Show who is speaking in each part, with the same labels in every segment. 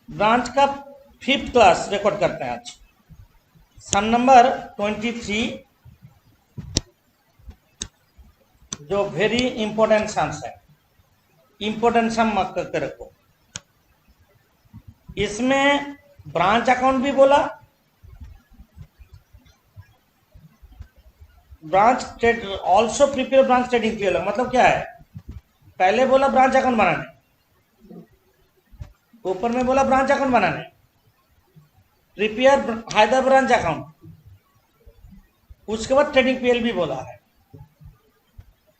Speaker 1: Branch का 5th class record करते हैं आज। सम नंबर 23 जो वेरी इंपॉर्टेंट सम्स है, इंपॉर्टेंट सम मत करके रखो। इसमें ब्रांच अकाउंट भी बोला, branch trade also prepare branch trading PL. मतलब क्या है, पहले बोला ब्रांच अकाउंट बनाने, ऊपर में बोला ब्रांच अकाउंट बनाने, प्रिपेयर हैदर ब्रांच अकाउंट, उसके बाद ट्रेडिंग पीएल भी बोला है।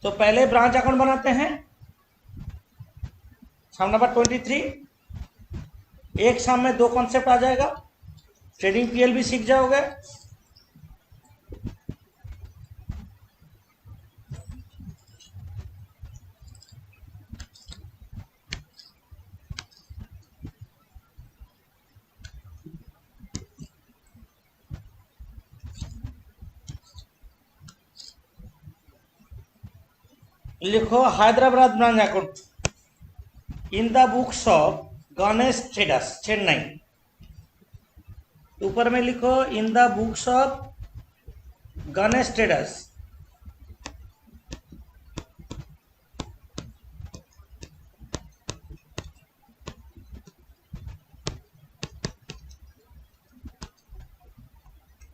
Speaker 1: तो पहले ब्रांच अकाउंट बनाते हैं। सम नंबर 23, एक सम में 2 कॉन्सेप्ट आ जाएगा, ट्रेडिंग पीएल भी सीख जाओगे। लिखो Hyderabad branch account in the books of Ganesh traders Chennai. ऊपर में लिखो in the books of Ganesh traders.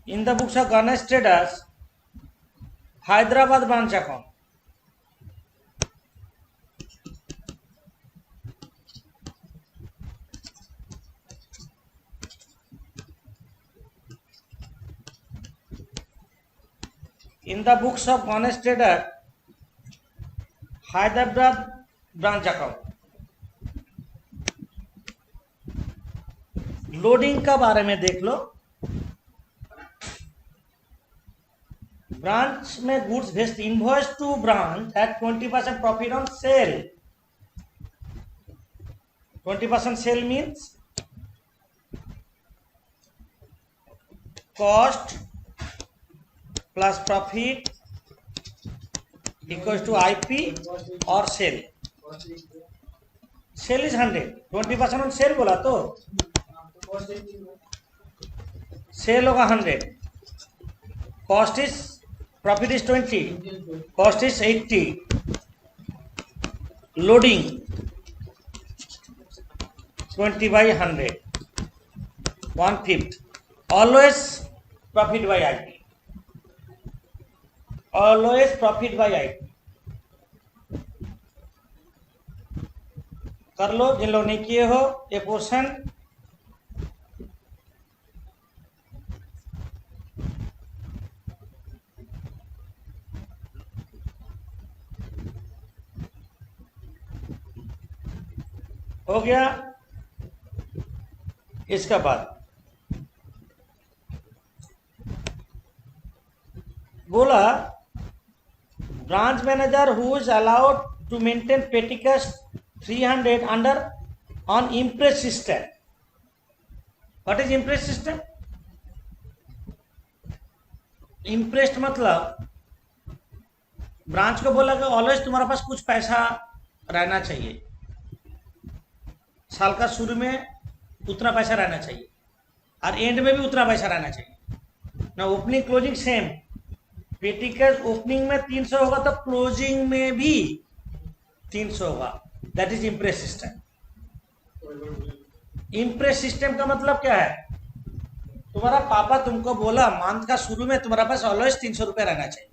Speaker 1: In the books of Ganesh traders Hyderabad branch account. In the books of Ganesh Trader, Hyderabad branch account। Loading का बारे में देख लो। ब्रांच में गुड्स भेजते, invoice to branch at 20% profit on sale. 20% sale means cost plus profit equals to IP और cell. Cell is 100, 20% on sale बोला तो सेल होगा 100, cost is profit is 20, cost is 80, loading 20/100, 1/5, always profit by IP, always profit by IP. कर लो जिन लोग नहीं किए हो ये पोर्शन। हो गया। इसका बाद बोला branch manager who is allowed to maintain petty cash 300 under on imprest system. What is imprest system? Imprest मतलब ब्रांच को बोला कि ऑलवेज तुम्हारे पास कुछ पैसा रहना चाहिए, साल का शुरू में उतना पैसा रहना चाहिए और एंड में भी उतना पैसा रहना चाहिए ना। ओपनिंग क्लोजिंग सेम, पेटी कैश ओपनिंग में 300 होगा तो क्लोजिंग में भी 300 होगा। That is imprest system. Impress system का मतलब क्या है? तुम्हारा पापा तुमको बोला मंथ का शुरू में तुम्हारा पास ऑलवेज 300 रुपये रहना चाहिए,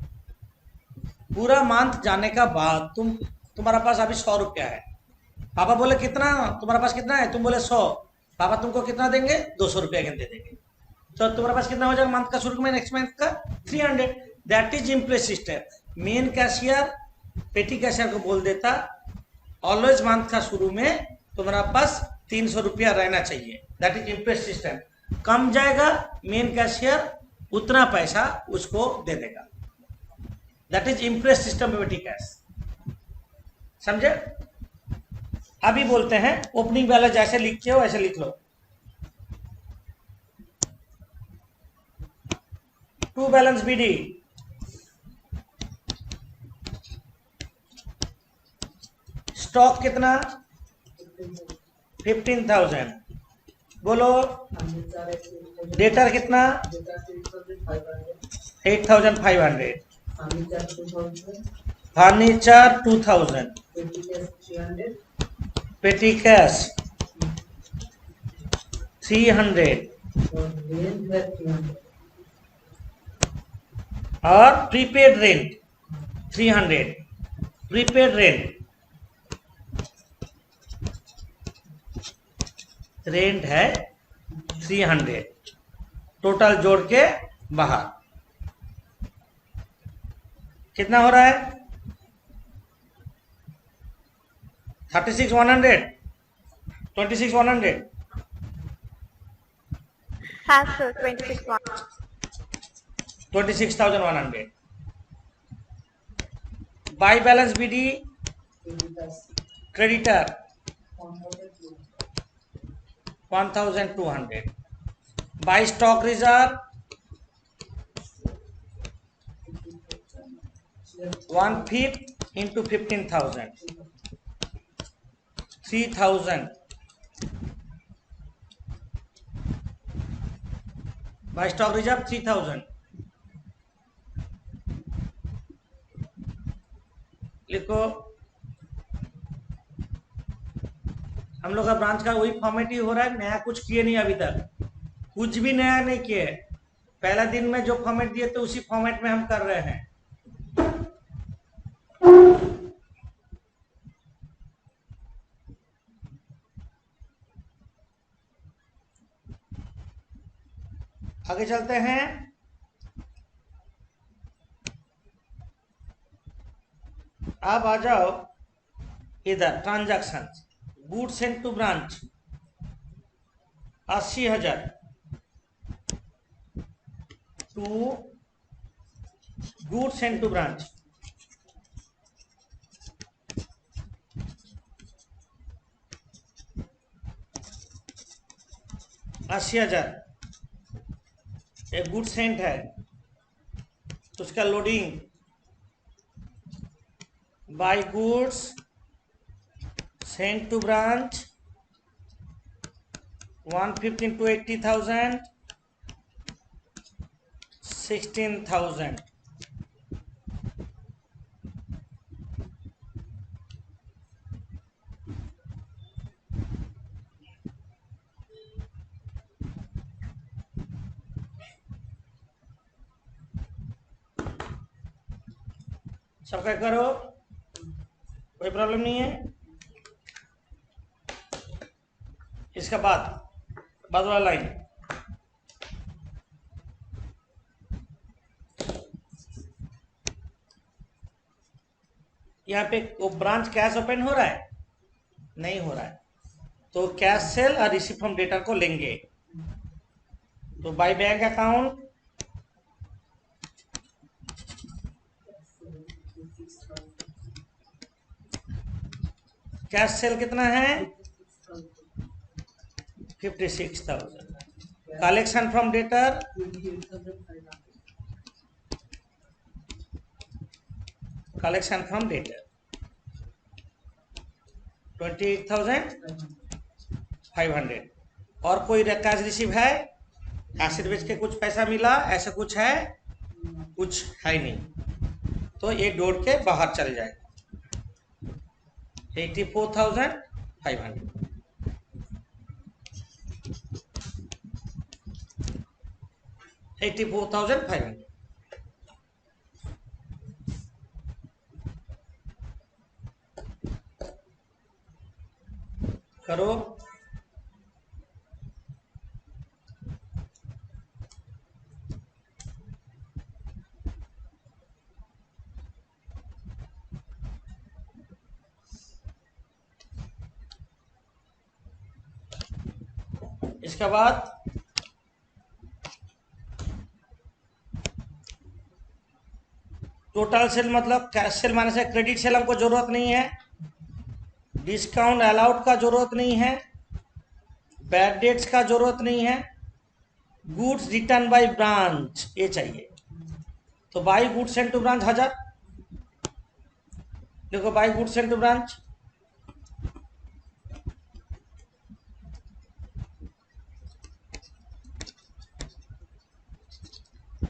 Speaker 1: पूरा मंथ जाने का बाद तुम्हारा पास अभी 100 रुपया है। पापा बोले कितना तुम्हारे पास कितना है? तुम बोले 100। पापा तुमको कितना देंगे? 200 रुपया दे देंगे। तो तुम्हारे पास कितना हो जाएगा मंथ का शुरू में, नेक्स्ट मंथ का 300। That is imprest system. Main cashier पेटी कैशियर को बोल देता ऑलवेज मंथ का शुरू में तुम्हारा पास 300 रुपया रहना चाहिए। That is imprest system. कम जाएगा मेन कैशियर उतना पैसा उसको दे देगा। दैट इज इम्प्रेस सिस्टम में पेटी कैश। समझे? अभी बोलते हैं ओपनिंग बैलेंस जैसे लिखते हो ऐसे लिख लो। टू बैलेंस बीडी, स्टॉक कितना? 15,000। बोलो। डेटर कितना? 8500। फर्नीचर 2000। पेटी कैश 300 और प्रीपेड रेंट 300। प्रीपेड रेंट है 300। टोटल जोड़ के बाहर कितना हो रहा है? 36,100। 26,100।
Speaker 2: हाँ sir,
Speaker 1: 26,100। By balance BD creditor 1,200। By stock reserve 1/5 into 15,000 3,000। By stock reserve 3,000 लिखो। हम लोग का ब्रांच का वही फॉर्मेट ही हो रहा है, नया कुछ किए नहीं अभी तक, कुछ भी नया नहीं किए। पहला दिन में जो फॉर्मेट दिए थे उसी फॉर्मेट में हम कर रहे हैं। आगे चलते हैं। अब आ जाओ इधर transaction. Good send to branch 80,000 to good send to branch 80,000। एक गुड सेंट है तो उसका loading by goods sent to branch 1/5 into 80,000 16,000। सबका करो, कोई प्रॉब्लम नहीं है। इसके बाद वाला लाइन यहाँ पे वो ब्रांच कैश ओपन हो रहा है? नहीं हो रहा है, तो कैश सेल और रिसीव फ्रॉम डेटर को लेंगे। तो bye bank account cash cell कितना है? 56,000। Collection from debtor collection from debtor 28,500। और कोई कैश रिसीव है? एसिड बेच के कुछ पैसा मिला, ऐसा कुछ है? कुछ है नहीं, तो ये जोड़ के बाहर चल जाएगा 84,500। 84,500 करो। इसके बाद टोटल सेल मतलब कैश सेल माने से क्रेडिट सेल हमको जरूरत नहीं है, डिस्काउंट अलाउड का जरूरत नहीं है, बैड डेट्स का जरूरत नहीं है, गुड्स रिटर्न बाय ब्रांच ये चाहिए। तो by goods send to branch 1000। देखो by goods send to branch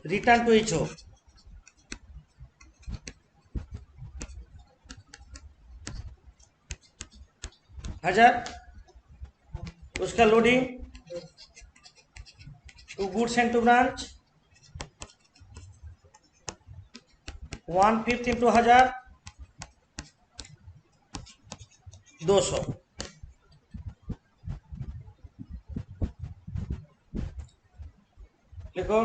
Speaker 1: return to इच हो, हजार। उसका loading to goods and to branch 1/5 into 1000 200। लिखो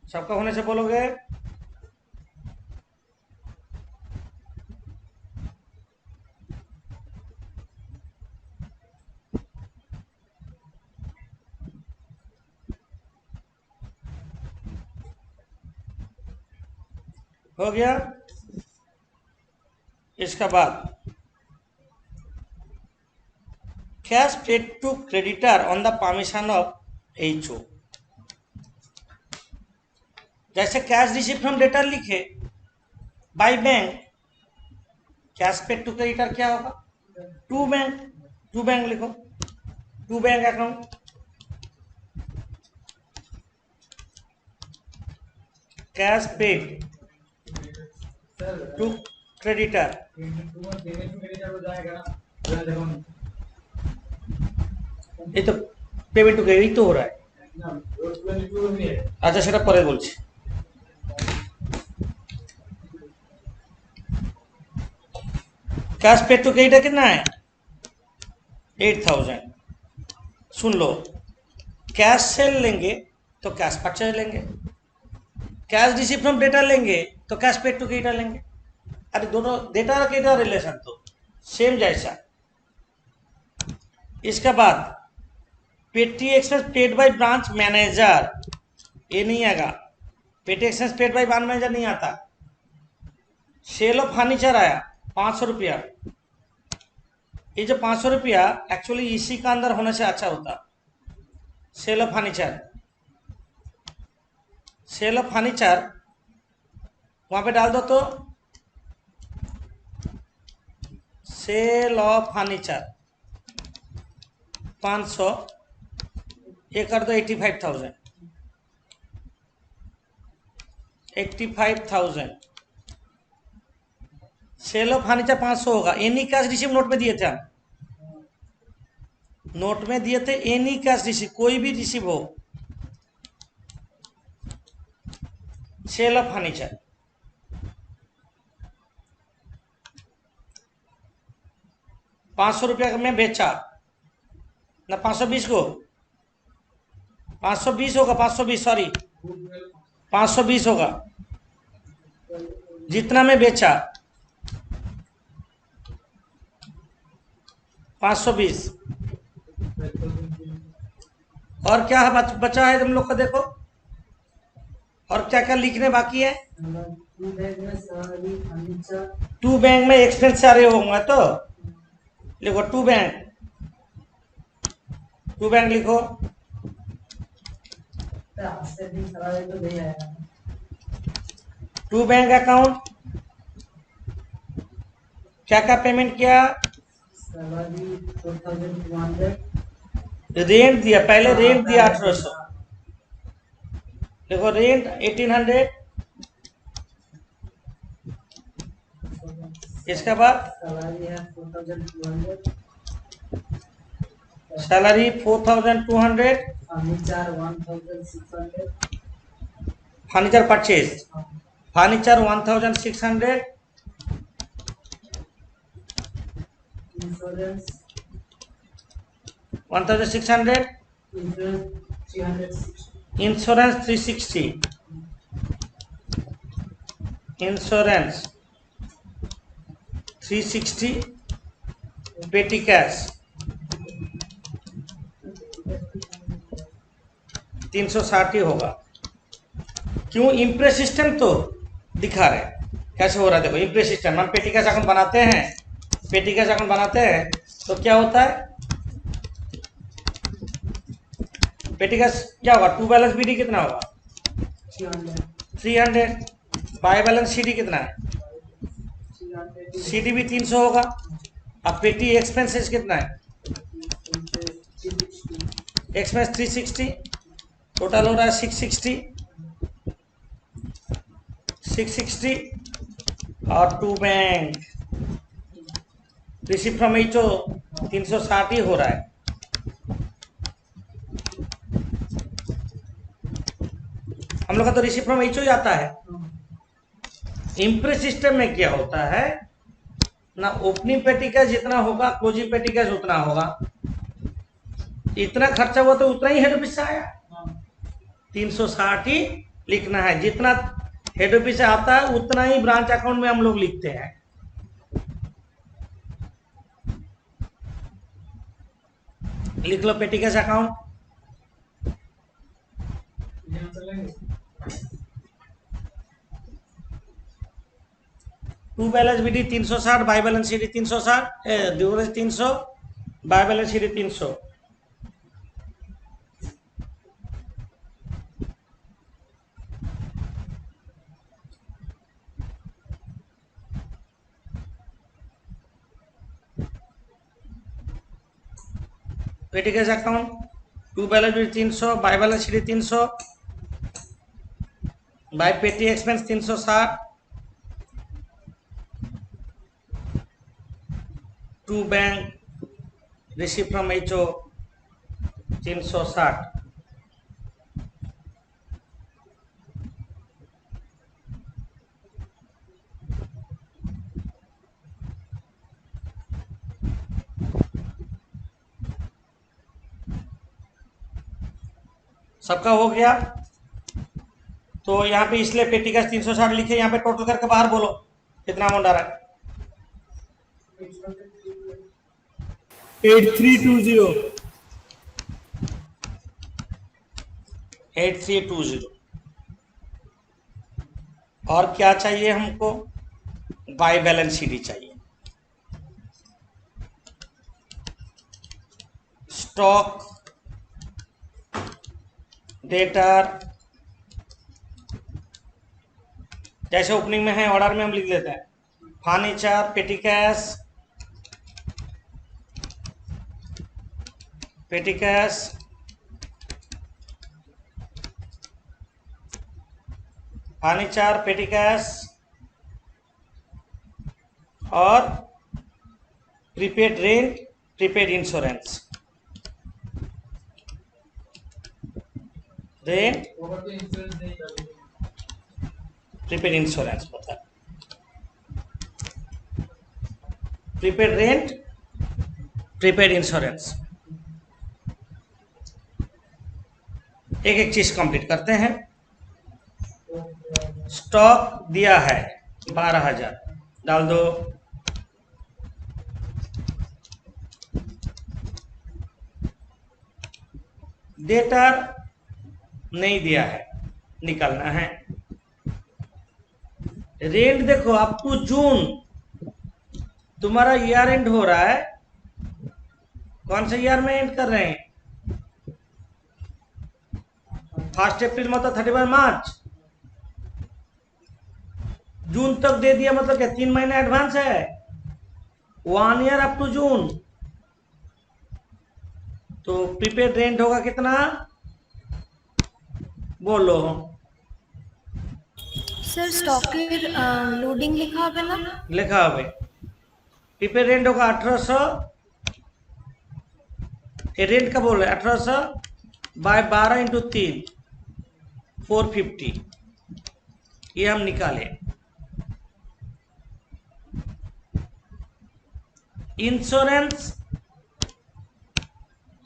Speaker 1: सबका होने से बोलोगे। हो गया। इसका बाद cash paid to creditor on the permission of HO. जैसे कैश रिसीव फ्रॉम डेटर लिखे by bank, cash paid to creditor क्या होगा? टू बैंक, टू बैंक लिखो, to bank account. Cash paid to creditor, ये तो पेमेंट टू क्रेडिट तो हो रहा है। अच्छा সেটা পরে বলছি। कैश पेड टू क्रेडिटर कितना है? 8000। सुन लो, कैश सेल लेंगे तो कैश परचेज लेंगे, कैश रिसीव फ्रॉम डेटर लेंगे तो कैश पेड टू क्रेडिटर लेंगे। अरे दोनों डेटा और क्रेडिटर रिलेशन तो सेम जैसा। इसके बाद पेटी expense paid by branch manager, ये नहीं आएगा। पेटी expense paid by branch manager नहीं आता। सेल ऑफ फर्नीचर आया 500 रुपया। ये जो 500 रुपया एक्चुअली इसी का अंदर होने से अच्छा होता। Sale of furniture, sale of furniture वहां पे डाल दो तो सेल ऑफ फर्नीचर 500, ये कर दो 85,000। 85,000 सेल ऑफ फर्नीचर 500 होगा। एनी कैश रिसीव नोट में दिए थे हम, नोट में दिए थे एनी कैश रिसीव, कोई भी रिसीव हो। सेल ऑफ फर्नीचर 500 रुपया में बेचा ना, 520 को 520 होगा, 520 सॉरी 520 होगा जितना में बेचा 520। और क्या है बचा है तुम लोग का? देखो और क्या क्या लिखने बाकी है। टू बैंक में एक्सपेंस सारे होंगे तो लिखो टू बैंक, टू बैंक लिखो। टू बैंक अकाउंट क्या क्या पेमेंट किया? रेंट दिया, पहले रेंट दिया 1800, देखो रेंट 1800। इसके बाद salary 4200, furniture purchase furniture 1600, insurance 360, insurance 360, पेटी कैश 360 ही होगा। क्यों? इम्प्रेस सिस्टम तो दिखा रहे कैसे हो रहा है। देखो इम्प्रेस सिस्टम, हम पेटी कैश अकाउंट बनाते हैं, पेटी कैश अकाउंट बनाते हैं तो क्या होता है? पेटी कैश क्या होगा? टू बैलेंस बीडी कितना होगा? 300। बाय बैलेंस सीडी कितना है? सीडी भी 300 होगा। अब पेटी एक्सपेंसेस कितना है? एक्सपेंस 360, टोटल हो रहा है 660 और to bank receive from HO 360 ही हो रहा है। हम लोग का तो रिसीव फ्रॉम एचओ ही आता है। इम्प्रेस सिस्टम में क्या होता है ना, ओपनिंग पेटी का जितना होगा क्लोजिंग पेटी का उतना होगा। इतना खर्चा हुआ तो उतना ही हेड ऑफिस से आया, 360 ही लिखना है। जितना हेड ऑफिस से आता है उतना ही ब्रांच अकाउंट में हम लोग लिखते हैं। लिख लो petty cash account. To balance BD 360, by balance CD 360, ड्यूरेज 300, by balance CD 300। Petty cash account to balance BD 300, by balance CD 300, by petty expense 360, to bank receive from HO 360। सबका हो गया तो यहाँ पे इसलिए पेटी का 360 लिखे, यहाँ पे टोटल करके बाहर बोलो कितना अमाउंट आ रहा है। 8320। और क्या चाहिए हमको? बाय बैलेंस सीडी चाहिए। स्टॉक डेटर जैसे ओपनिंग में है ऑर्डर में हम लिख लेते हैं। Furniture petty cash, petty cash, furniture petty cash और prepaid rent, prepaid insurance. Rent prepaid insurance मतलब प्रीपेड रेंट, प्रीपेड इंश्योरेंस। एक एक चीज कंप्लीट करते हैं। स्टॉक दिया है 12,000, डाल दो। डेटर नहीं दिया है, निकालना है। रेंट देखो अप टू जून तुम्हारा ईयर एंड हो रहा है। कौन से ईयर में एंड कर रहे हैं? 1 अप्रैल मतलब 31 मार्च। जून तक दे दिया मतलब क्या 3 महीने एडवांस है? 1 ईयर अप टू जून। तो प्रीपेड रेंट होगा कितना? बोलो
Speaker 2: सर स्टॉकेर लोडिंग लिखा হবে ना?
Speaker 1: लिखा হবে। प्रीपेड रेंट होगा 1800। रेंट का बोल रहे 1800 बाय 12 इंटू 3 450। ये हम निकाले। इंश्योरेंस,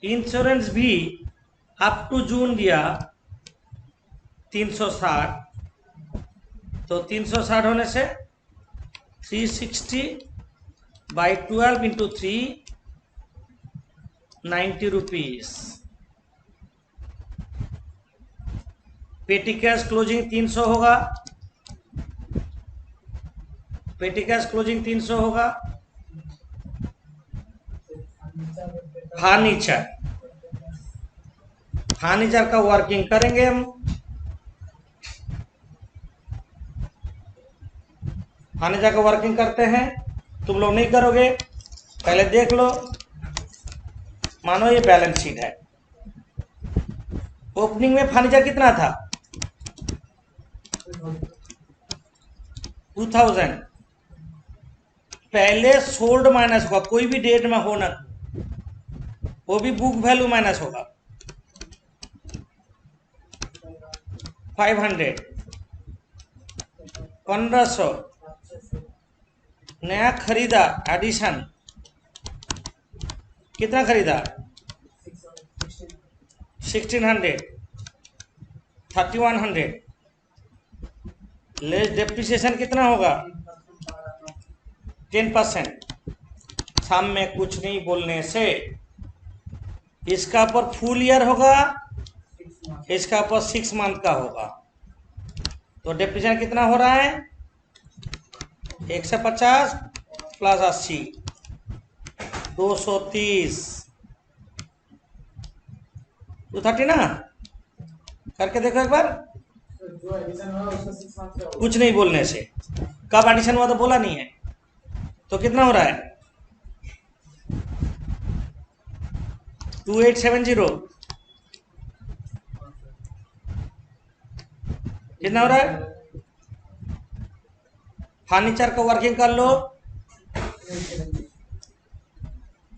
Speaker 1: इंश्योरेंस भी अप टू जून दिया 360। तो 360 होने से 360 बाई 12 इंटू 3 90 रुपीज। पेटी कैश क्लोजिंग 300 होगा। पेटी कैश क्लोजिंग 300 होगा। फर्नीचर, फर्नीचर का वर्किंग करेंगे हम। फर्नीचर का वर्किंग करते हैं, तुम लोग नहीं करोगे पहले देख लो, मानो ये बैलेंस शीट है। ओपनिंग में फर्नीचर कितना था? 2000। पहले सोल्ड माइनस होगा, कोई भी डेट में हो ना, वो भी बुक वैल्यू माइनस होगा। 500, 1500, नया खरीदा एडिशन, कितना खरीदा? 1600, 3100, लेस डेप्रिसिएशन कितना होगा? 10%। सामने कुछ नहीं बोलने से इसका पर फुल ईयर होगा, इसका पर 6 मंथ का होगा। तो डेप्रिसिएशन कितना हो रहा है? 150 प्लस 80, 230, 230 ना। करके देखो एक बार, कुछ नहीं बोलने से। कब एडिशन हुआ तो बोला नहीं है, तो कितना हो रहा है? 2870। कितना हो रहा है? फर्नीचर का वर्किंग कर लो।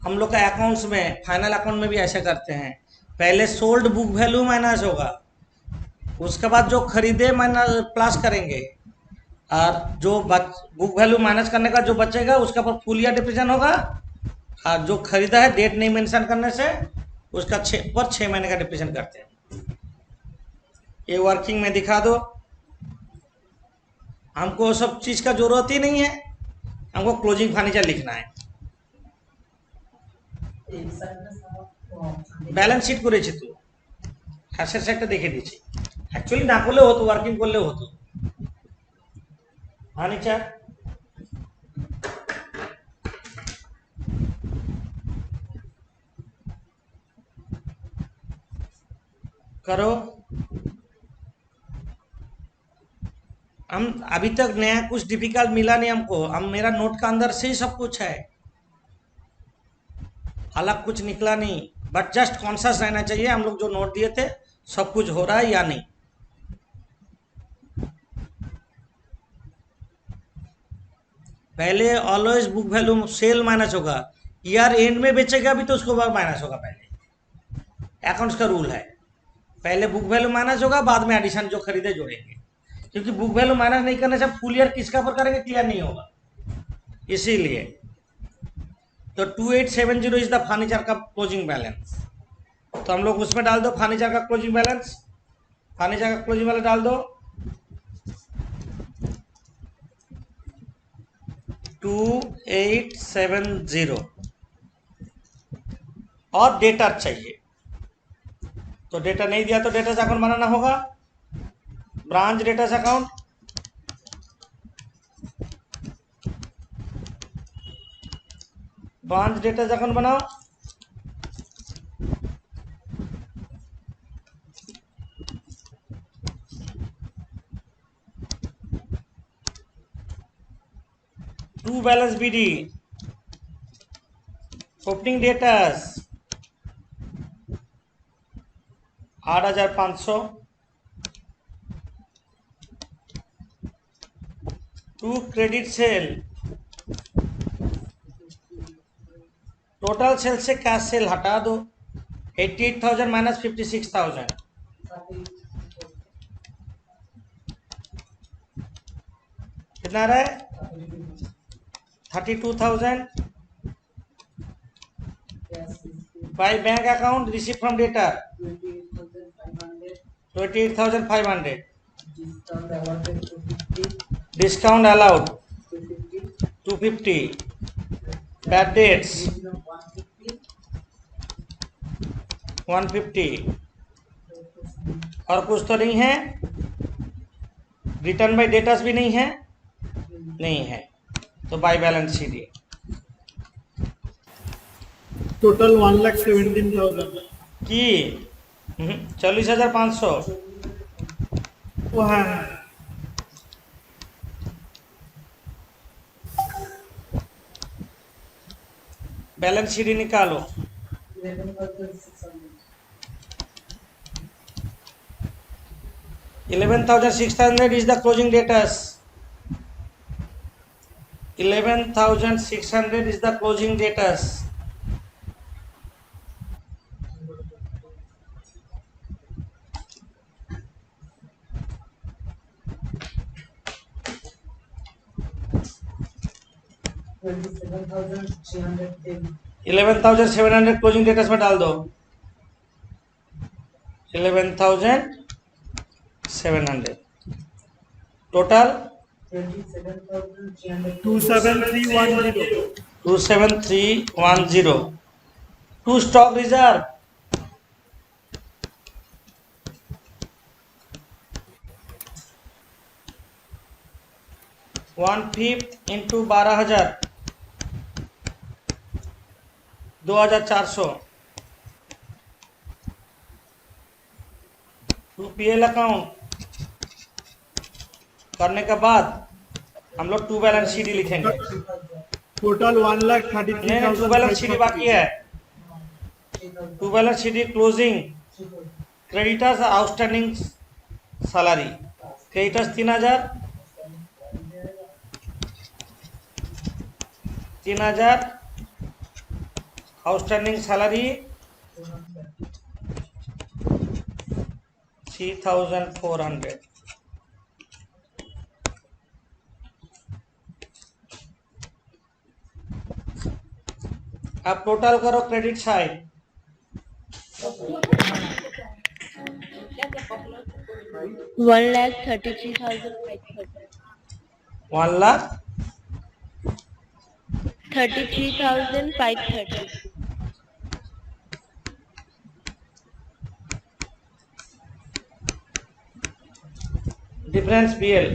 Speaker 1: हम लोग का अकाउंट्स में, फाइनल अकाउंट में भी ऐसे करते हैं, पहले सोल्ड बुक वैल्यू माइनस होगा, उसके बाद जो खरीदे माइनस प्लस करेंगे, और जो बुक वैल्यू माइनस करने का जो बचेगा उसका पर फुल ईयर डिप्रेशन होगा, और जो खरीदा है डेट नहीं मेंशन करने से उसका 6 महीने का डिप्रेशन करते हैं। ये वर्किंग में दिखा दो। हमको सब चीज का जरूरत ही नहीं है, हमको क्लोजिंग फर्नीचर लिखना है। ব্যালেন্স শিট করেছি তো, হ্যাশের একটা দেখে দিচ্ছি। অ্যাকচুয়ালি না করলেও হতো, ওয়ার্কিং করলেও হতো। ফার্নিচার करो। हम अभी तक नया कुछ डिफिकल्ट मिला नहीं हमको, हम मेरा नोट का अंदर से ही सब कुछ है, अलग कुछ निकला नहीं। बट जस्ट कॉन्शियस रहना चाहिए, हम लोग जो नोट दिए थे सब कुछ हो रहा है या नहीं। पहले always book value sale minus होगा, ईयर एंड में बेचेगा भी तो उसको माइनस होगा। पहले अकाउंट्स का रूल है, पहले बुक वैल्यू माइनस होगा, बाद में एडिशन जो खरीदे जोड़ेंगे, क्योंकि बुक वैल्यू माइनस नहीं करने से फुल ईयर किसका पर करेंगे क्लियर नहीं होगा, इसीलिए। तो 2870 इज द फर्नीचर का क्लोजिंग बैलेंस। तो हम लोग उसमें डाल दो फर्नीचर का क्लोजिंग बैलेंस, फर्नीचर का क्लोजिंग बैलेंस डाल दो 2870, और डेटा चाहिए। तो डेटा नहीं दिया तो डेटा अकाउंट बनाना होगा, branch debtor account, branch debtor account बनाओ। To balance BD, opening debtors 8500, to credit sale, total sale से कैश सेल हटा दो, 88,000 माइनस 56,000, कितना रहा है? 32,000 by bank account receive from debtor 28,500, discount allowed 250, bad debts 150, और कुछ तो नहीं है, रिटर्न बाय डेटास भी नहीं है, नहीं है, तो बाय बैलेंस शीट
Speaker 3: टोटल 1,17,000
Speaker 1: की 40,500।
Speaker 3: वो है
Speaker 1: बैलेंस शीट निकालो। 11,600 is the closing debtors. 11,600 is the closing debtors. $11,700 closing debtors में डाल दो। 11,700 total
Speaker 3: 27310.
Speaker 1: 27310। To stock reserve 1/5 into 12,000 2,400। To PL account करने के बाद हम लोग टू बैलेंस शीट लिखेंगे।
Speaker 3: Total
Speaker 1: नहीं, टू बैलेंस शीट बाकी है। To balance sheet closing creditors outstanding salary. Creditors 3,000 outstanding salary 3,400। अब टोटल करो क्रेडिट साइड।
Speaker 2: 1,33,530. 33,530.
Speaker 1: डिफरेंस पीएल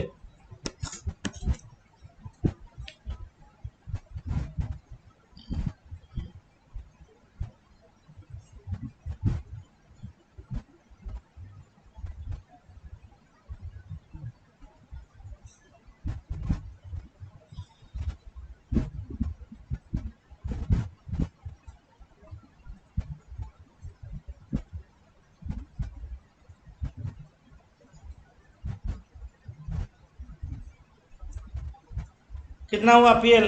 Speaker 1: कितना हुआ पीएल?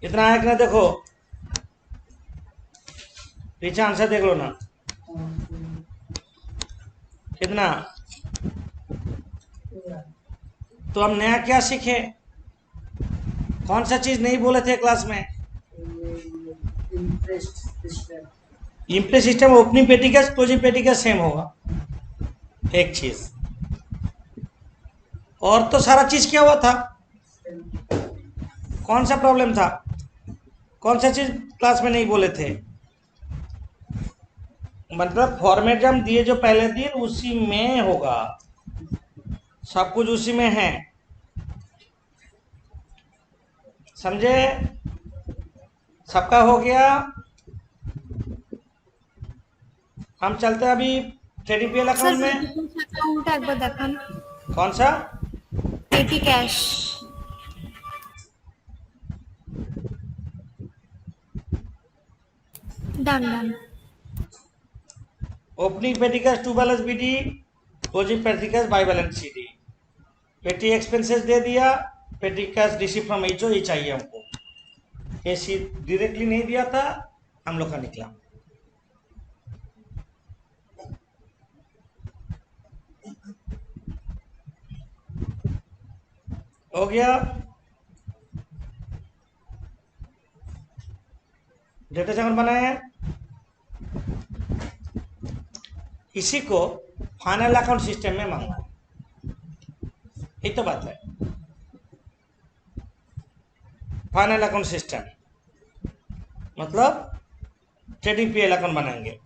Speaker 1: कितना है कि देखो, पीछे आंसर देख लो ना। कितना? तो हम नया क्या सीखे? कौन सा चीज नहीं बोले थे क्लास में? इम्प्रेस सिस्टम ओपनिंग पेटी का क्लोजिंग पेटी का सेम होगा। एक चीज और तो सारा चीज क्या हुआ था? कौन सा प्रॉब्लम था? कौन सा चीज क्लास में नहीं बोले थे? मतलब फॉर्मेट जो हम दिए, जो पहले दिए उसी में होगा, सब कुछ उसी में है। समझे? सबका हो गया। हम चलते हैं अभी ट्रेडिंग पीएल अकाउंट में।
Speaker 2: अकाउंट एक बार देखान।
Speaker 1: कौन सा?
Speaker 2: Petty cash. Done.
Speaker 1: Opening petty cash to balance BD, closing petty cash by balance CD. Petty expenses दे दिया, petty cash receive from HO, ये चाहिए हमको। ये सीट डायरेक्टली नहीं दिया था, हम लोग का निकला। हो गया। डेटा चैनल बनाए हैं, इसी को फाइनल अकाउंट सिस्टम में मांगा। यही तो बात है। फाइनल अकाउंट सिस्टम मतलब ट्रेडिंग पीएल अकाउंट बनाएंगे।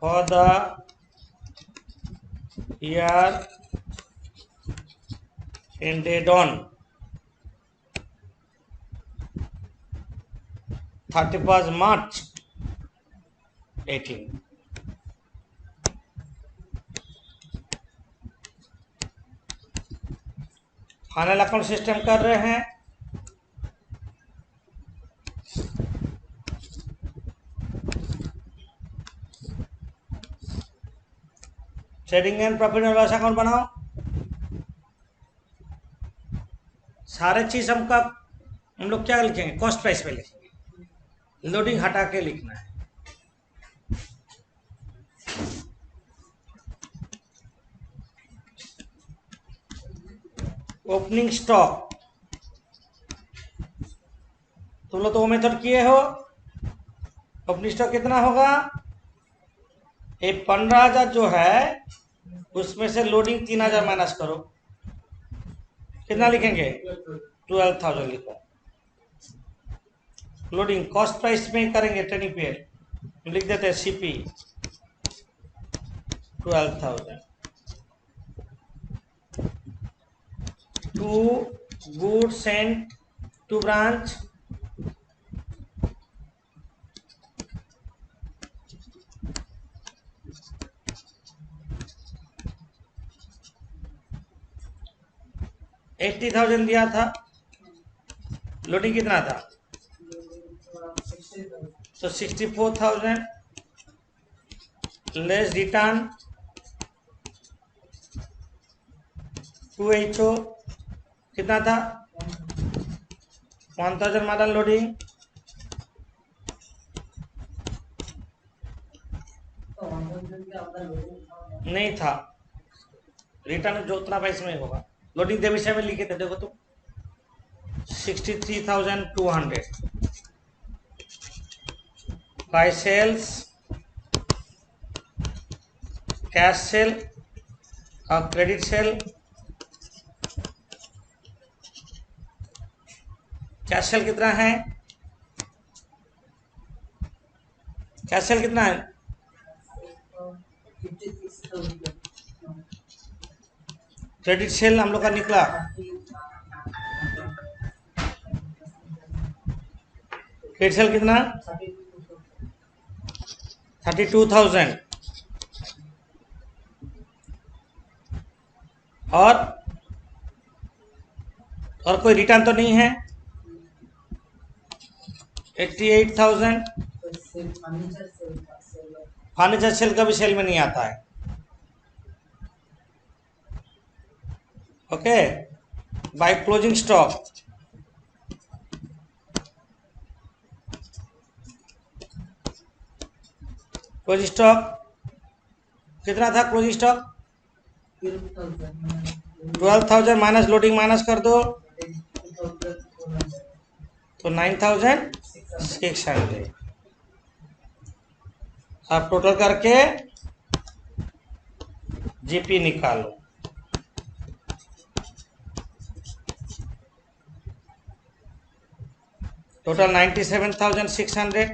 Speaker 1: For the year ended on 31st March 18. Final account system कर रहे हैं। Trading and profit and loss account बनाओ। सारे चीज हम लोग क्या लिखेंगे, कॉस्ट प्राइस पे लिखेंगे, लोडिंग हटा के लिखना है। ओपनिंग स्टॉक, तुम लोग तो वो मेथड किए हो। ओपनिंग स्टॉक कितना होगा, ये 15,000 जो है उसमें से लोडिंग 3,000 माइनस करो, कितना लिखेंगे, 12,000 लिखो। लोडिंग कॉस्ट प्राइस में करेंगे, ट्रेडिंग पीरियड लिख देते हैं CP 12,000 to goods sent to branch, $80,000 दिया था, लोडिंग कितना था, तो 64,000 लेस रिटर्न टू HO कितना था, 1,000 माडल लोडिंग, नहीं था, रिटर्न जो उतना पैसे में होगा। लोडिंग दे विषय में लिखे थे, देखो तो 63,200 बाय सेल्स, कैश सेल और क्रेडिट सेल। कैश सेल कितना है, कैश सेल कितना है, क्रेडिट सेल हम लोग का निकला क्रेडिट सेल कितना 32,000 और कोई रिटर्न तो नहीं है, 88,000। फर्नीचर सेल का भी सेल में नहीं आता है। Okay, by closing stock, closing stock कितना था, closing stock 12,000 minus loading minus कर दो तो 9,600। अब टोटल करके जीपी निकालो, टोटल 97,600।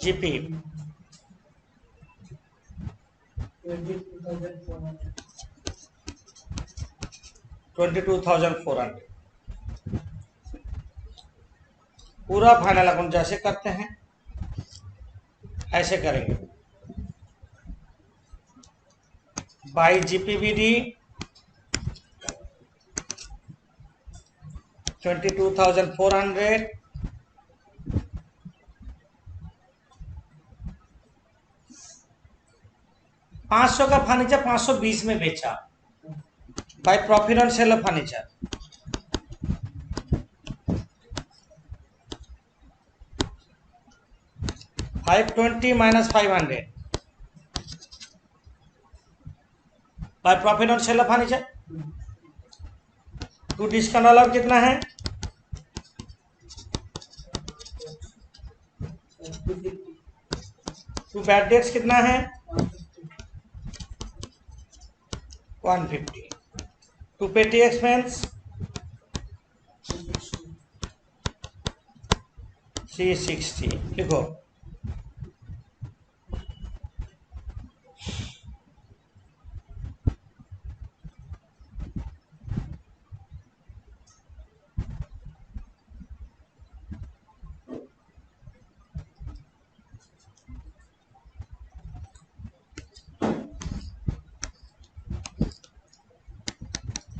Speaker 1: जीपी 22,400। पूरा फाइनल अकाउंट जैसे करते हैं ऐसे करेंगे। बाई जीपीबीडी 22,400 500 का फर्नीचर 520 में बेचा by profit on sale of furniture. $520 minus 500 by profit on sale of furniture. To discount allowed कितना है, टू बैड डेट्स कितना है 150। टू पेटी एक्सपेंस 360 लिखो।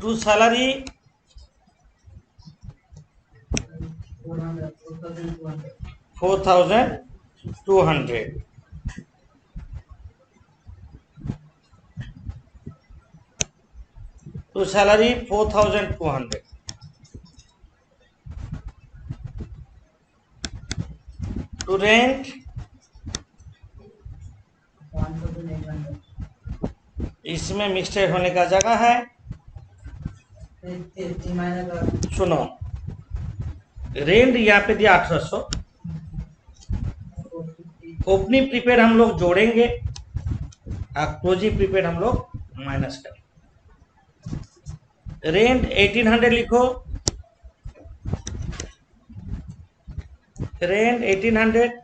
Speaker 1: To salary 4,200, to salary 4,200, to rent इसमें मिस्टेक होने का जगह है। सुनो, रेंट यहाँ पे दिया 1800, ओपनिंग प्रीपेड हम लोग जोड़ेंगे और क्लोजिंग प्रीपेड हम लोग माइनस करेंगे। रेंट 1800 लिखो, रेंट 1800,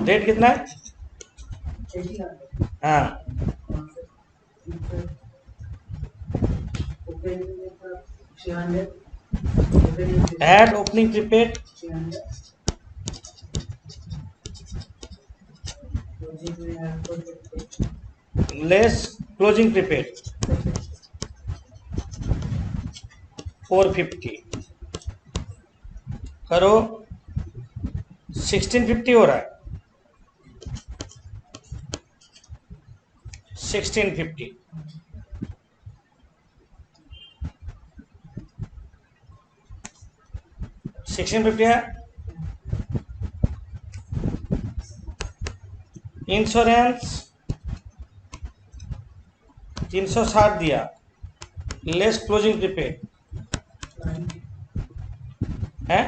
Speaker 1: रेट कितना है? हाँ, add opening prepaid less closing prepaid 450 करो, 1650 हो रहा है। 1650 1650 है। इंश्योरेंस 360 दिया, लेस क्लोजिंग प्रीपेड है,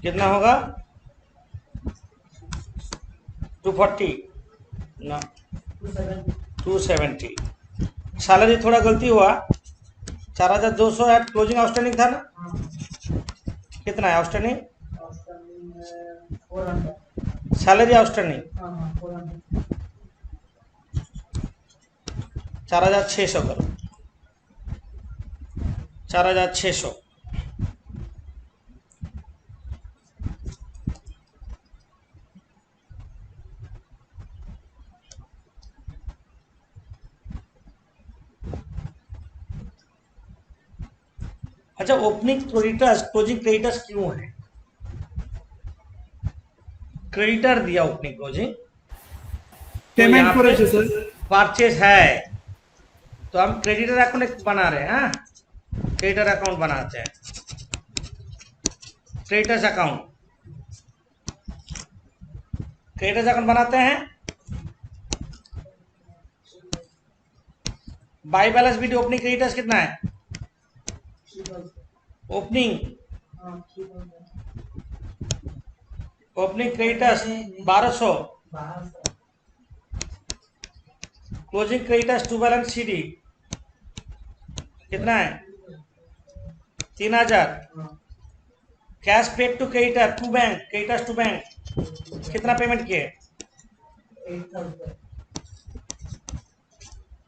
Speaker 1: कितना होगा? 240 ना 270। सैलरी थोड़ा गलती हुआ, 4,200 एट क्लोजिंग आउटस्टैंडिंग था ना? कितना है आउटस्टैंडिंग? सैलरी आउटस्टैंडिंग 4,600 करो, 4,600। अच्छा, ओपनिंग क्रेडिटर्स क्लोजिंग क्रेडिटर्स क्यों है? क्रेडिटर दिया ओपनिंग क्लोजिंग,
Speaker 3: पेमेंट करेছে স্যার।
Speaker 1: परचेज है तो हम क्रेडिटर अकाउंट बना रहे हैं। क्रेडिटर अकाउंट बनाते हैं, क्रेडिटर्स अकाउंट, क्रेडिटर्स अकाउंट बनाते हैं। By balance BD opening creditors कितना है? Opening creditors 1200, closing creditors to balance CD कितना है? 3,000। Cash paid to creditor to bank, creditors to bank कितना पेमेंट किए?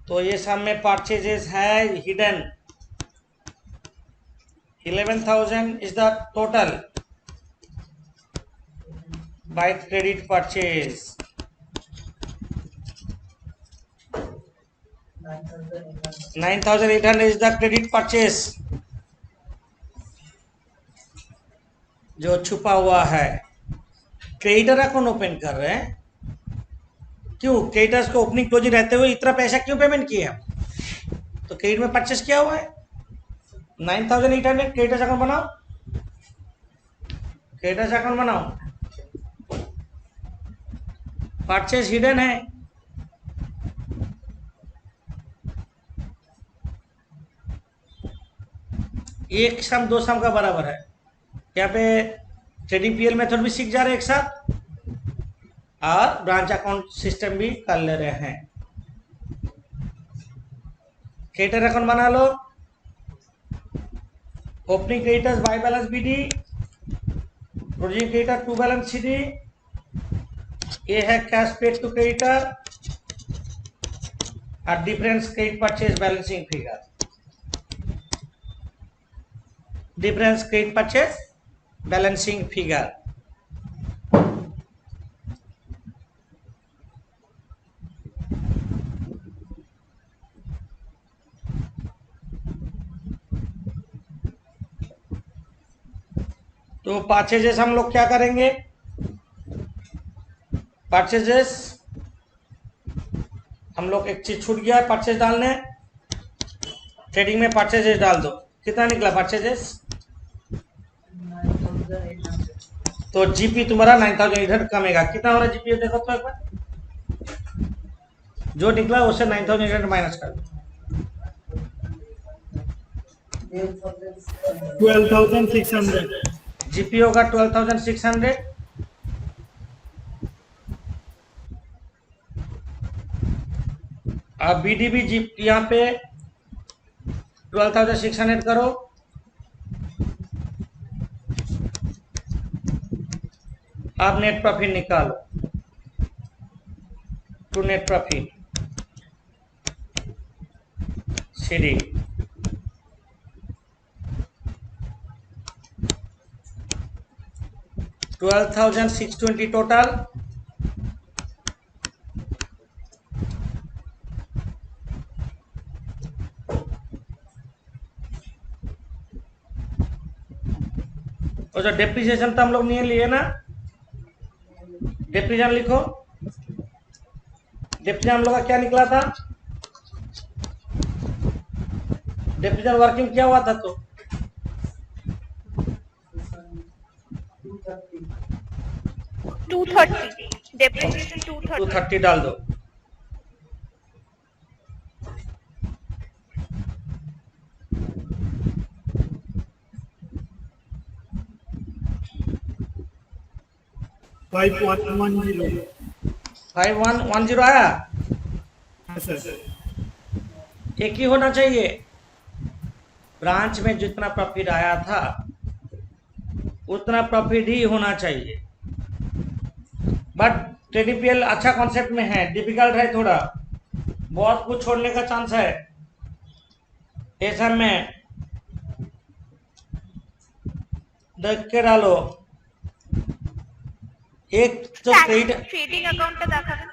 Speaker 1: तो ये सब में परचेजेस है hidden. 11,000 is the total by credit purchase. 9,800 is the credit purchase जो छुपा हुआ है। क्रेडिटर अकाउंट ओपन कर रहे हैं, क्यों? क्रेडिटर्स को ओपनिंग क्लोजिंग रहते हुए इतना पैसा क्यों पेमेंट किए हम? तो क्रेडिट में परचेस किया हुआ है। 9,800 क्रेडिटर्स अकाउंट बनाओ, क्रेडिटर्स अकाउंट बनाओ, परचेस हिडन है। एक सम दो सम का बराबर है। यहाँ पे ट्रेडिंग पीएल मेथड भी सीख जा रहे हैं एक साथ और ब्रांच अकाउंट सिस्टम भी कर ले रहे हैं। क्रेडिटर अकाउंट बना लो। Opening creditors by balance BD, producing creditor to balance CD, ये है कैश पेड टू क्रेडिटर और difference credit purchase balancing figure. Difference credit purchase balancing figure. तो परचेजेस हम लोग क्या करेंगे? परचेजेस हम लोग एक चीज छूट गया है परचेज डालने। ट्रेडिंग में परचेजेस डाल दो। कितना निकला परचेजेस? तो जीपी तुम्हारा 9800 कमेगा। कितना हो रहा है जीपी देखो तो एक बार। जो निकला उससे 9800 माइनस कर दो।
Speaker 3: 12,600।
Speaker 1: जीपी होगा 12,600। अब बीडीबी जी यहाँ पे 12,600 करो। अब नेट प्रॉफिट निकालो। To net profit CD 12,620 total. और जो डेप्रिसिएशन तो हम लोग नहीं लिए ना, डेप्रिसिएशन लिखो। डेप्रिसिएशन हम लोग का क्या निकला था? डेप्रिसिएशन वर्किंग क्या हुआ था? तो
Speaker 2: 230 डेप्रिसिएशन 230।
Speaker 1: 230 डाल दो।
Speaker 3: फाइव 110।
Speaker 1: 5110 आया।
Speaker 3: सर
Speaker 1: एक ही होना चाहिए। ब्रांच में जितना प्रॉफिट आया था उतना प्रॉफिट ही होना चाहिए। बट ट्रेडिपीएल अच्छा कॉन्सेप्ट में है, डिफिकल्ट है थोड़ा, बहुत कुछ छोड़ने का चांस है। ऐसा में देख के डालो। एक तो क्रेडिट
Speaker 2: ট্রেডিং অ্যাকাউন্টটা দেখাবেন।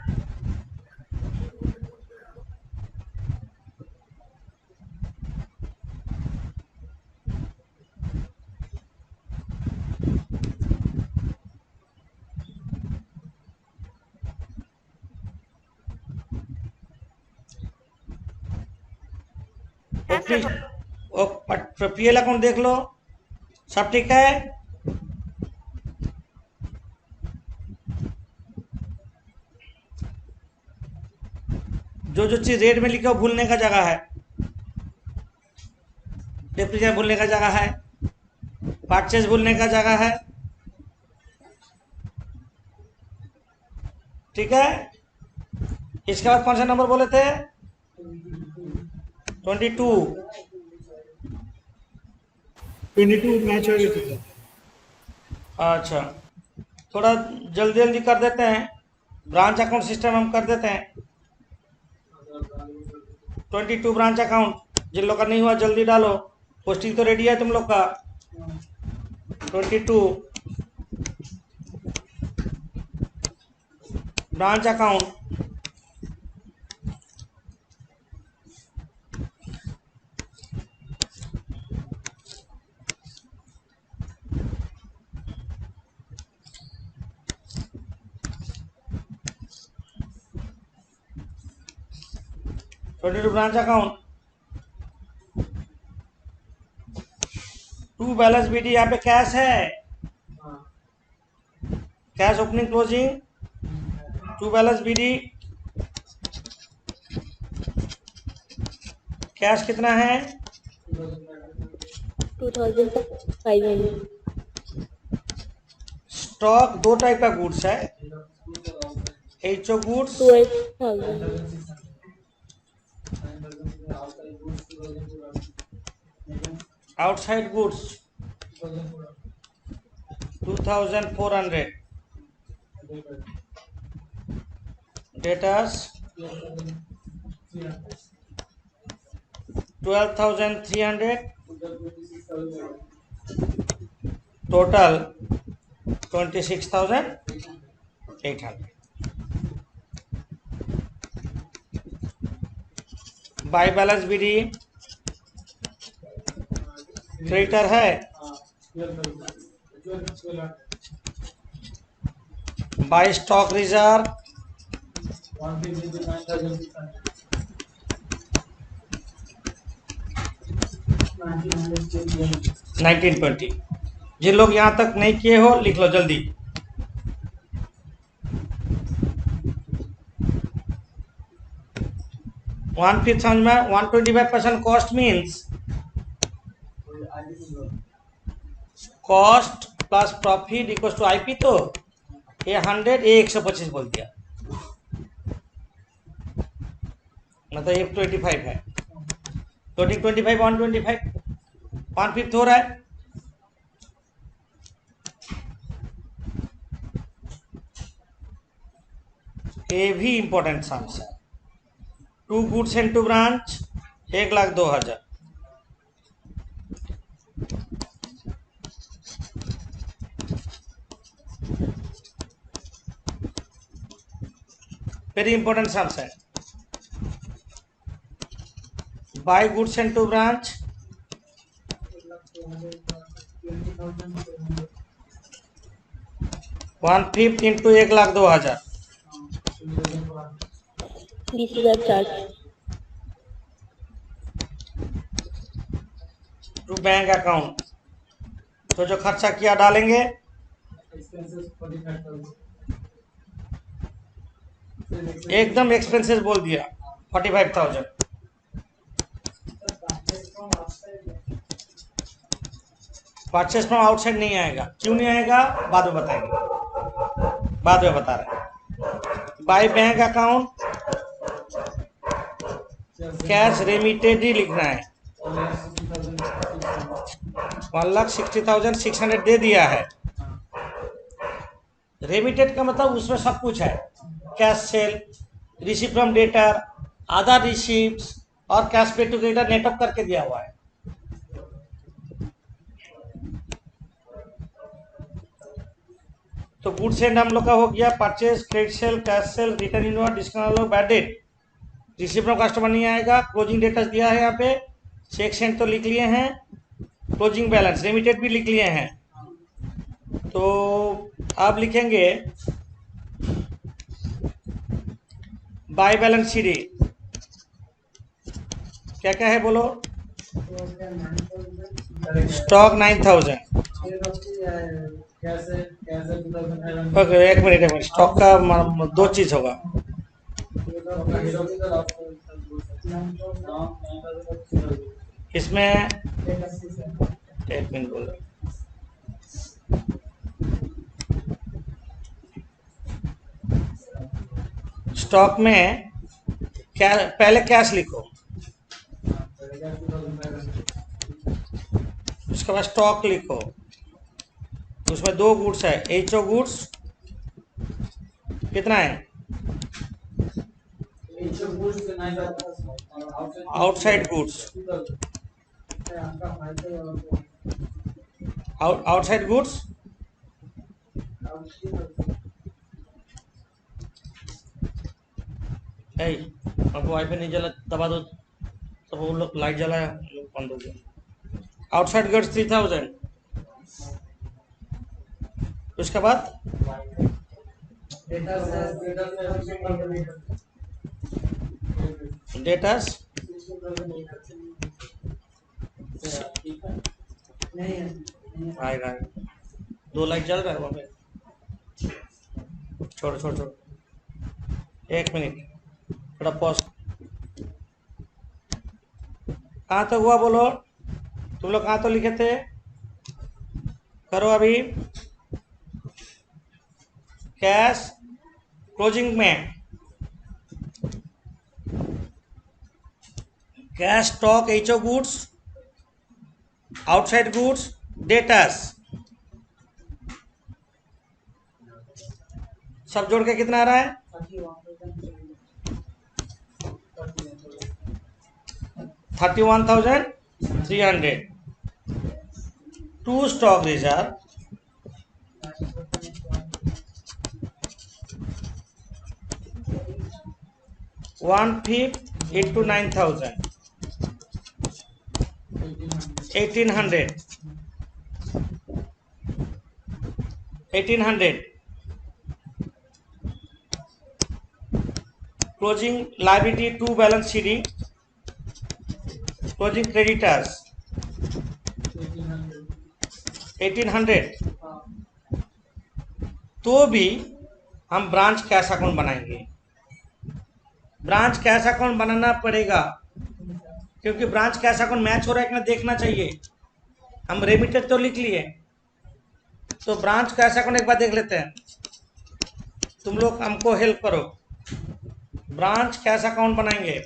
Speaker 1: पीएल अकाउंट देख लो, सब ठीक है। जो जो चीज रेट में लिखा हो भूलने का जगह है। डेप्रिसिएशन भूलने का जगह है, परचेज भूलने का जगह है। ठीक है। इसके बाद कौन सा नंबर बोले थे? 22।
Speaker 3: 22 मैच हो गया था।
Speaker 1: अच्छा, थोड़ा जल्दी जल्दी कर देते हैं। ब्रांच अकाउंट सिस्टम हम कर देते हैं। 22 ब्रांच अकाउंट जिन लोग का नहीं हुआ जल्दी डालो। पोस्टिंग तो रेडी है तुम लोग का। 22 branch account. Branch account 2 balance BD. यहाँ पे कैश है, cash opening closing 2 balance BD. Cash कितना है?
Speaker 2: 2500।
Speaker 1: स्टॉक दो टाइप का गुड्स है, HO goods
Speaker 4: 12,000.
Speaker 1: Outside goods 2400, debtors 12,300, total 26,800. By balance BD creditor है, बाय स्टॉक रिजर्व 1920. जिन लोग यहाँ तक नहीं किए हो लिख लो जल्दी. वन फिफ्थ समझ में 125% cost means cost plus profit equals to IP. तो ये 100 ये 125 बोल दिया, मतलब ये 25 है. फ्लोटिंग 25 125 1/5 हो रहा है. ये भी इंपॉर्टेंट सम्स है. 2 goods and 2 branch 1,02,000. Very important sums है. By goods and 2 branch 1/5 into 1,02,000.
Speaker 4: This is a charge.
Speaker 1: To bank account. तो जो खर्चा किया डालेंगे, एकदम एक्सपेंसेस बोल दिया 45,000. परचेस फ्रॉम आउटसाइड नहीं आएगा. क्यों नहीं आएगा बाद में बताएंगे, बाद में बता रहे हैं. By bank account cash remitted ही लिखना है. 1,60,600 दे दिया है. रेमिटेड का मतलब उसमें सब कुछ है, cash cell, receive from debtor, other receives और कैश पे टू क्रेडिटर नेटअप करके दिया हुआ है. तो गुड्स एंड हम लोग का हो गया purchase, credit sale, cash cell, return invoice, discount, bad debt. Receive from customer नहीं आएगा. क्लोजिंग डेटर्स दिया है, यहाँ पे चेक सेंड तो लिख लिए हैं, क्लोजिंग बैलेंस लिमिटेड भी लिख लिए हैं. तो आप लिखेंगे बाय बैलेंस सीडी क्या क्या है बोलो. स्टॉक 9,000. ओके एक मिनट. स्टॉक का दो चीज होगा. इसमें एक मिनट बोलो. स्टॉक में क्या, पहले कैश लिखो, उसके बाद स्टॉक लिखो. उसमें 2 गुड्स है, एचओ गुड्स कितना है, आउटसाइड गुड्स, आउटसाइड गुड्स अब वाईफाई नहीं जला, दबा दो. सब वो लोग लाइट जलाया, बंद हो गया. Outside goods 3,000. उसके बाद डेटर्स आएगा. 2 लाइट जल रहा है वहाँ पे. छोड़ छोड़ छोड़, एक मिनट थोड़ा पॉज. कहाँ तक हुआ बोलो, तुम लोग कहाँ तो लिखे थे, करो अभी. कैश क्लोजिंग में cash stock HO goods outside goods debtors सब जोड़ के कितना आ रहा है 31,300 to stock reserve one fifth into 9,000 1800 closing liability to balance sheet closing creditors 1800 तो भी हम ब्रांच कैश अकाउंट बनाएंगे ब्रांच कैश अकाउंट बनाना पड़ेगा क्योंकि ब्रांच कैश अकाउंट मैच हो रहा है कि ना देखना चाहिए हम रेमिटेड तो लिख लिए तो ब्रांच कैश अकाउंट एक बार देख लेते हैं तुम लोग हमको हेल्प करो ब्रांच कैश अकाउंट बनाएंगे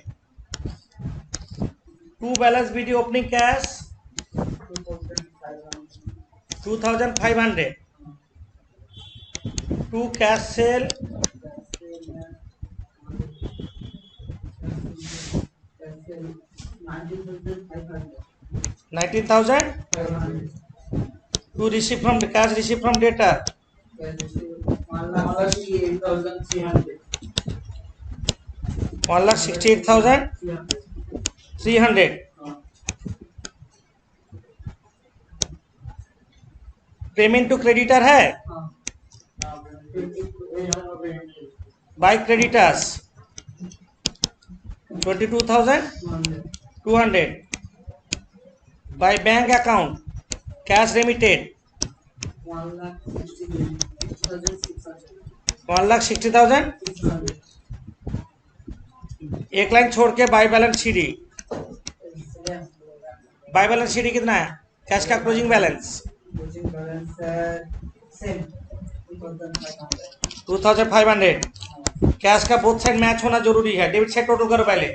Speaker 1: to balance BD opening cash 2,500 to cash sale 19,000 to receive from cash receive from data 1,68,300 payment to creditor है by creditors 22,200 by bank account cash remitted 1,60,000 एक लाइन छोड़ के बाय बैलेंस सीडी कितना है cash का closing balance 2,500 cash का both side match होना जरूरी है डेबिट साइड टोटल करो पहले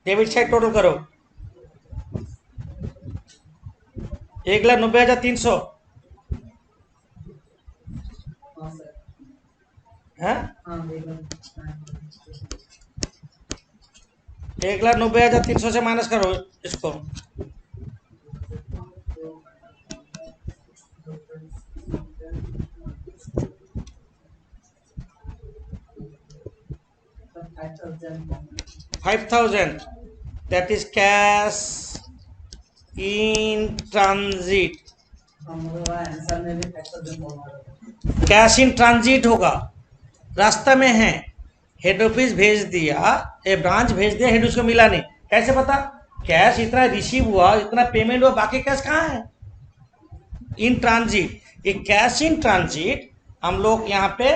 Speaker 1: डेबिट साइड टोटल करो 1,90,300 है 1,90,300 से माइनस करो इसको $5,000 that is cash in transit cash in transit होगा रास्ता में है हेड ऑफिस भेज दिया ब्रांच भेज दिया हेड ऑफिस को मिला नहीं कैसे पता कैश इतना रिसीव हुआ इतना पेमेंट हुआ बाकी कैश कहाँ है इन ट्रांजिट ये कैश इन ट्रांजिट हम लोग यहाँ पे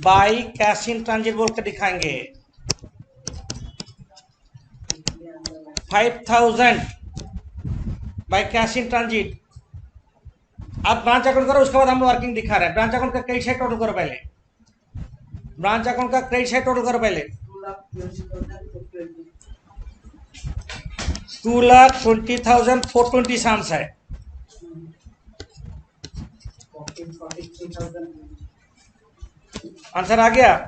Speaker 1: बाई कैश इन ट्रांजिट बोल कर दिखाएंगे 5,000 बाई कैश इन ट्रांजिट आप ब्रांच अकाउंट करो उसके बाद हम वर्किंग दिखा रहे हैं ब्रांच अकाउंट का क्रेडिट साइड टोटल करो पहले ब्रांच अकाउंट का क्रेडिट साइड टोटल करो पहले 2,20,420 साम्स है आंसर आ गया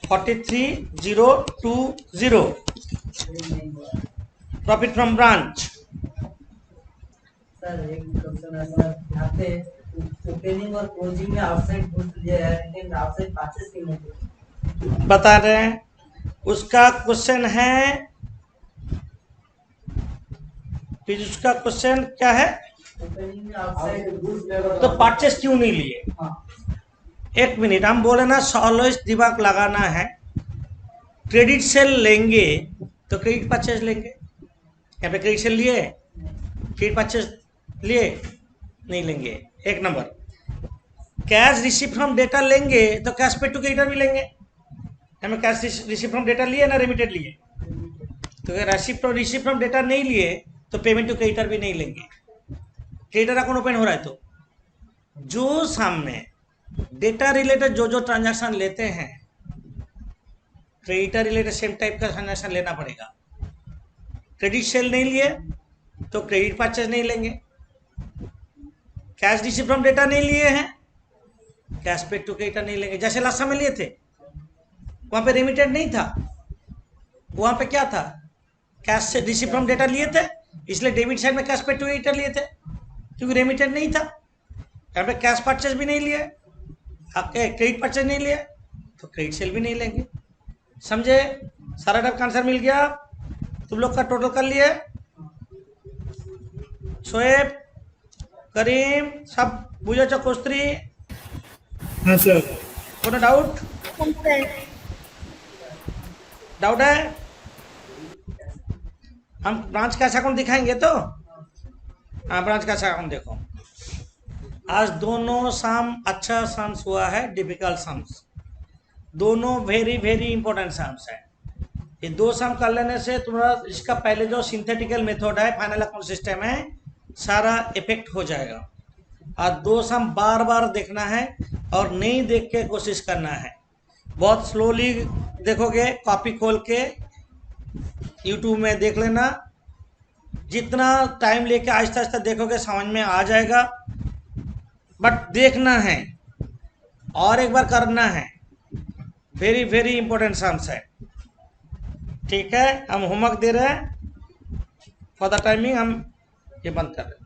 Speaker 1: 43,020 प्रॉफिट फ्रॉम ब्रांच
Speaker 5: सर एक क्वेश्चन है सर यहाँ पे ओपनिंग और क्लोजिंग में आउटसाइड गुड्स लिया है लेकिन आउटसाइड परचेस क्यों नहीं
Speaker 1: बता रहे हैं उसका क्वेश्चन है फिर उसका क्वेश्चन क्या है
Speaker 5: ओपनिंग में आउटसाइड गुड्स
Speaker 1: तो परचेस क्यों नहीं लिए एक मिनट हम बोले ना ऑलवेज दिमाग लगाना है क्रेडिट सेल लेंगे तो क्रेडिट परचेज लेंगे यहाँ पे क्रेडिट सेल लिए क्रेडिट परचेज लिए नहीं लेंगे एक number cash receive from data लेंगे तो कैश पे टू क्रेडिटर भी लेंगे हमें कैश रिसीव फ्रॉम डेटा लिए ना रेमिटेड लिए तो अगर रिसीव फ्रॉम डेटा नहीं लिए तो पेमेंट टू क्रेडिटर भी नहीं लेंगे क्रेडिटर अकाउंट ओपन हो रहा है तो जो सामने डेटा रिलेटेड जो ट्रांजैक्शन लेते हैं, क्रेडिटर रिलेटेड सेम टाइप का ट्रांजैक्शन लेना पड़ेगा। क्रेडिट सेल नहीं लिए तो क्रेडिट परचेज नहीं लेंगे। कैश रिसीव फ्रॉम डेटा नहीं लिए हैं, कैश पेड टू क्रेडिटर नहीं लेंगे। जैसे लास्ट समय लिए थे, वहां पे रेमिटेड नहीं था, वहां पे क्या था, कैश से रिसीव फ्रॉम डेटा लिए थे, इसलिए डेबिट साइड में कैश पेड टू क्रेडिटर लिए थे, क्योंकि रेमिटेड नहीं था। यहाँ पे कैश परचेज भी नहीं लिए, क्रेडिट परचेज नहीं लिए, तो क्रेडिट सेल भी नहीं लेंगे। समझे? सारा टाइप का आंसर मिल गया। तुम लोग का टोटल कर लिए। शोएब, करीम, सब बुझे चकोस्त्री?
Speaker 3: हाँ सर।
Speaker 1: कोनो डाउट? डाउट है? हम ब्रांच कैश अकाउंट दिखाएंगे तो? हाँ, ब्रांच कैश अकाउंट देखो। आज दोनों सम अच्छा सम्स हुआ है, डिफिकल्ट सम्स, दोनों वेरी वेरी इंपॉर्टेंट सम्स है। ये दो सम कर लेने से तुम्हारा इसका पहले जो सिंथेटिकल मेथड है, फाइनल अकाउंट सिस्टम है, सारा इफेक्ट हो जाएगा। और दो सम बार बार देखना है और नहीं देख के कोशिश करना है। बहुत स्लोली देखोगे, कॉपी खोल के यूट्यूब में देख लेना। जितना टाइम लेके आहिस्ता आहिस्ता देखोगे समझ में आ जाएगा, बट देखना है और एक बार करना है। वेरी वेरी इंपॉर्टेंट सम्स है। ठीक है, हम होमवर्क दे रहे हैं। फॉर द टाइमिंग हम ये बंद कर रहे हैं।